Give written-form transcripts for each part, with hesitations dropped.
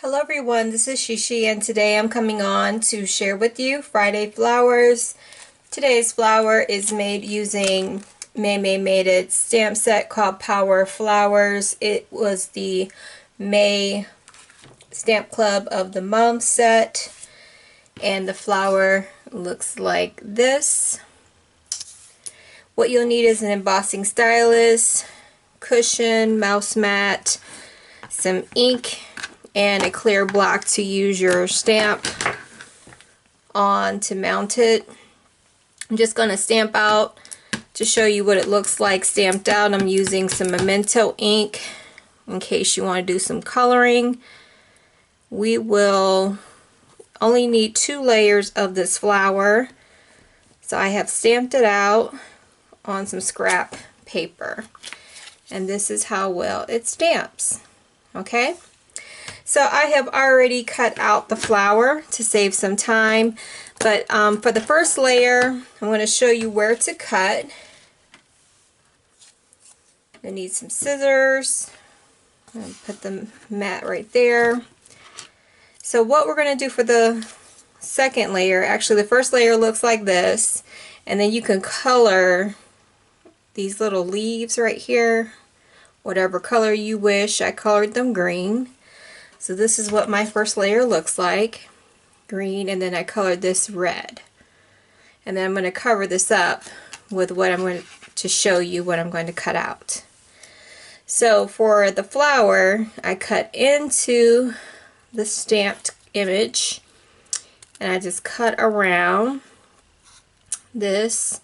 Hello everyone, this is Sheshe and today I'm coming on to share with you Friday flowers. Today's flower is made using Maymaymadeit stamp set called Power Flowers. It was the May Stamp Club of the Month set and the flower looks like this. What you'll need is an embossing stylus, cushion, mouse mat, some ink, and a clear block to use your stamp on to mount it. I'm just going to stamp out to show you what it looks like stamped out. I'm using some Memento ink in case you want to do some coloring. We will only need 2 layers of this flower. So I have stamped it out on some scrap paper. And this is how well it stamps. Okay? So I have already cut out the flower to save some time, but for the first layer, I'm going to show you where to cut. I need some scissors. And put the mat right there. So what we're going to do for the second layer, actually the first layer looks like this, and then you can color these little leaves right here, whatever color you wish. I colored them green. So this is what my first layer looks like, green, and then I colored this red. And then I'm going to cover this up with what I'm going to show you what I'm going to cut out. So for the flower, I cut into the stamped image, and I just cut around this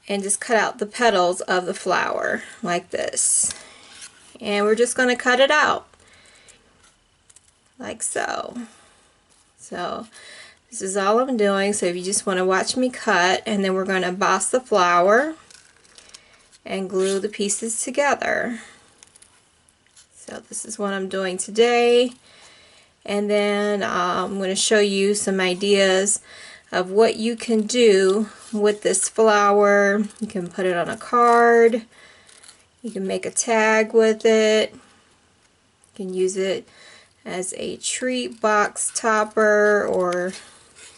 and just cut out the petals of the flower like this. And we're just going to cut it out. Like so. So this is all I'm doing. So if you just want to watch me cut, and then we're going to emboss the flower and glue the pieces together. So this is what I'm doing today, and then I'm going to show you some ideas of what you can do with this flower. You can put it on a card, you can make a tag with it, you can use it as a treat box topper, or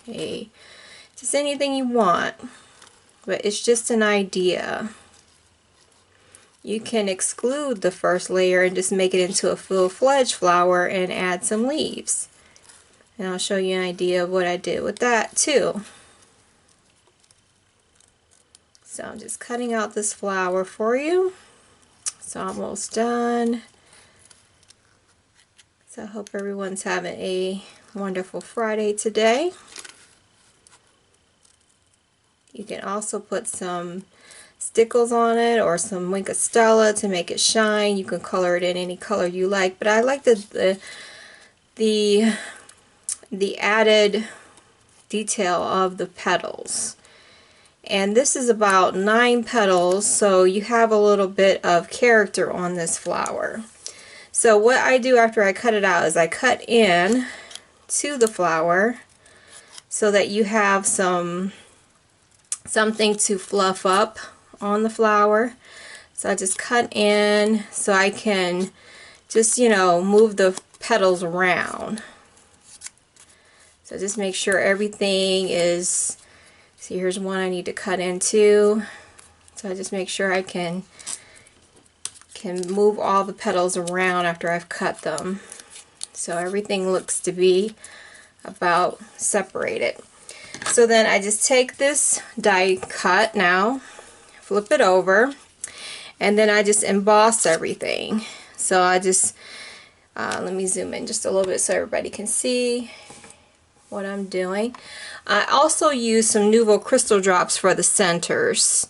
just anything you want, but it's just an idea. You can exclude the first layer and just make it into a full-fledged flower and add some leaves, and I'll show you an idea of what I did with that too. So I'm just cutting out this flower for you. It's almost done. So I hope everyone's having a wonderful Friday today. You can also put some stickles on it or some Wink of Stella to make it shine. You can color it in any color you like, but I like the added detail of the petals. And this is about 9 petals, so you have a little bit of character on this flower. So what I do after I cut it out is I cut in to the flower so that you have something to fluff up on the flower. So I just cut in so I can just, move the petals around. So just make sure everything is, see, here's one I need to cut into. So I just make sure I can move all the petals around after I've cut them, so everything looks to be about separated. So then I just take this die cut now, flip it over, and then I just emboss everything. So I just let me zoom in just a little bit so everybody can see what I'm doing. I also use some Nouveau crystal drops for the centers.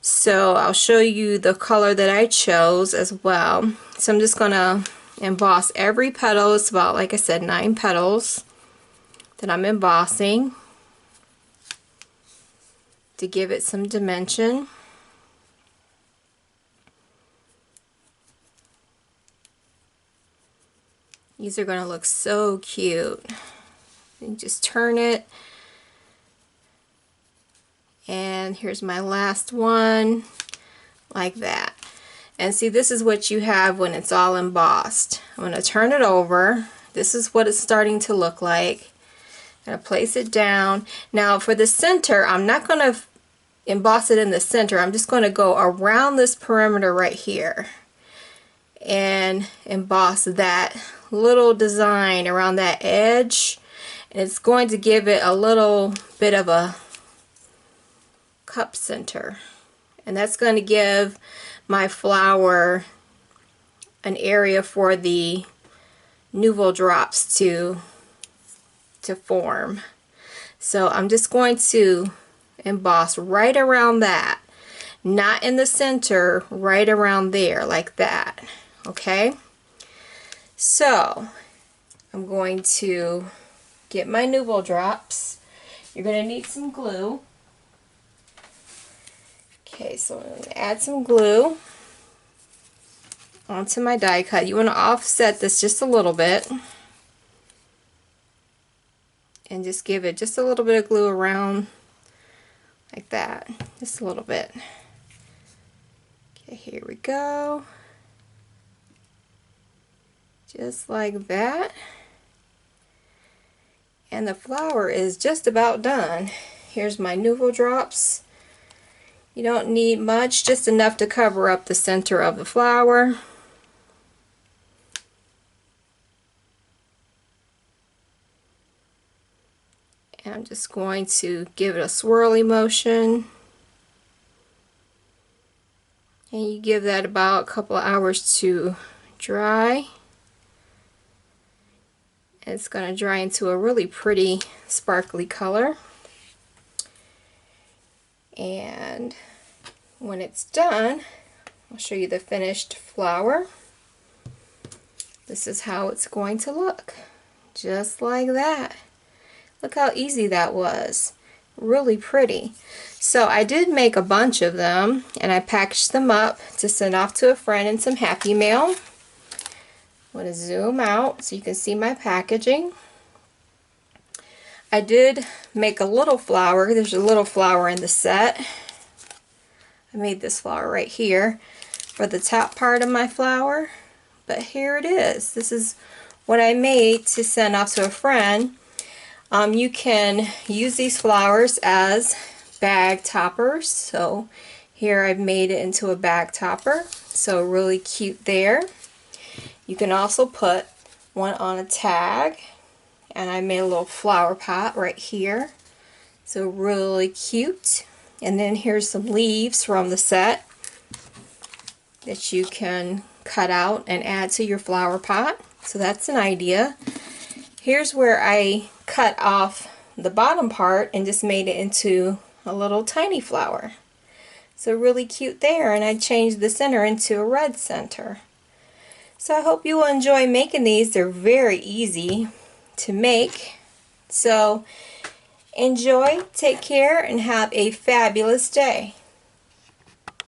So I'll show you the color that I chose as well. So I'm just going to emboss every petal. It's about, like I said, 9 petals that I'm embossing to give it some dimension. These are going to look so cute. You just turn it. And here's my last one, like that. And see, this is what you have when it's all embossed. I'm going to turn it over. This is what it's starting to look like. I'm going to place it down. Now for the center, I'm not going to emboss it in the center. I'm just going to go around this perimeter right here and emboss that little design around that edge. And it's going to give it a little bit of a cup center. And that's going to give my flower an area for the nouveau drops to form. So I'm just going to emboss right around that, not in the center, right around there like that. Okay, so I'm going to get my nouveau drops. You're going to need some glue. Okay, so I'm going to add some glue onto my die cut. You want to offset this just a little bit and just give it just a little bit of glue around like that, just a little bit. Okay, here we go. Just like that. And the flower is just about done. Here's my nouveau drops. You don't need much, just enough to cover up the center of the flower. And I'm just going to give it a swirly motion. And you give that about a couple of hours to dry. And it's going to dry into a really pretty sparkly color. And when it's done, I'll show you the finished flower. This is how it's going to look. Just like that. Look how easy that was. Really pretty. So I did make a bunch of them and I packaged them up to send off to a friend in some Happy Mail. I'm going to zoom out so you can see my packaging. I did make a little flower. There's a little flower in the set. I made this flower right here for the top part of my flower. But here it is. This is what I made to send off to a friend. You can use these flowers as bag toppers. So here I've made it into a bag topper. So really cute there. You can also put one on a tag. And I made a little flower pot right here. So really cute. And then here's some leaves from the set that you can cut out and add to your flower pot. So that's an idea. Here's where I cut off the bottom part and just made it into a little tiny flower. So really cute there. And I changed the center into a red center. So I hope you will enjoy making these. They're very easy to make. So enjoy, take care, and have a fabulous day.